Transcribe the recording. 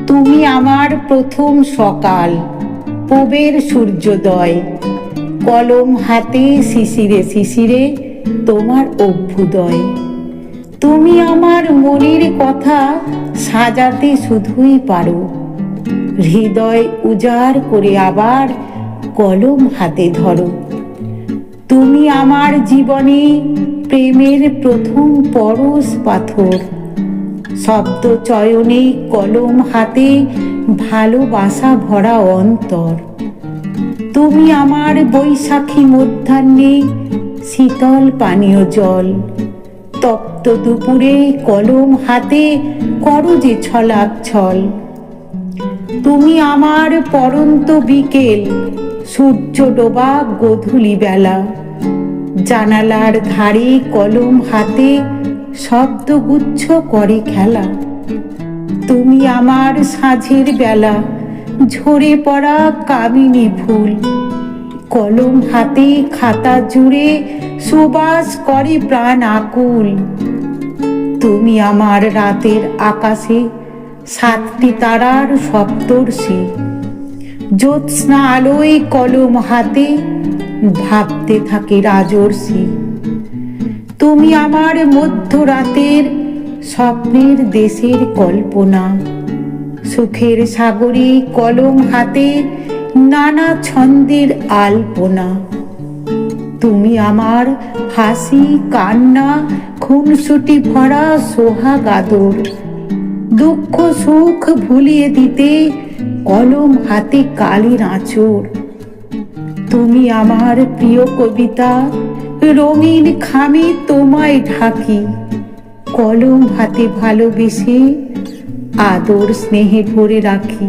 তুমি আমার প্রথম সকাল, পূবের সূর্যোদয়, কলম হাতে শিশিরে শিশিরে তোমার অভ্যুদয়। তুমি আমার মনের কথা সাজাতে শুধুই পারো, হৃদয় উজাড় করে আবার কলম হাতে ধরো। তুমি আমার জীবনে প্রেমের প্রথম পরশ পাথর, শব্দ চয়নে কলম হাতে ভালোবাসা ভরা অন্তর। তুমি আমার বৈশাখী মধ্যাহ্নে শীতল পানীয় জল, তপ্ত দুপুরে কলম হাতে করো যে ছলাচ্ছল। তুমি আমার পরন্ত বিকেল, সূর্য ডোবা গোধূলি বেলা, জানালার ধারে কলম হাতে শব্দগুচ্ছ করে খেলা। তুমি আমার সাঁঝের বেলা, ঝরে পড়া কামিনী ফুল, কলম হাতে খাতা জুড়ে সুবাস করে প্রাণ আকুল। তুমি আমার রাতের আকাশে সাতটি তারার সপ্তর্ষি, জ্যোৎস্না আলোয় কলম হাতে ভাবতে থাকে রাজর্ষি। তুমি আমার মধ্যরাতের স্বপ্নের দেশের কল্পনা, সুখের সাগরে কলম হাতে নানা ছন্দের আলপনা। তুমি আমার হাসি কান্না খুনসুটি ভরা সোহাগ আদর, দুঃখ সুখ ভুলিয়ে দিতে কলম হাতে কালির আঁচড়। তুমি আমার প্রিয় কবিতা, রঙিন খামে তোমায় ঢাকি, কলম হাতে ভালোবেসে আদর স্নেহে ভরে রাখি।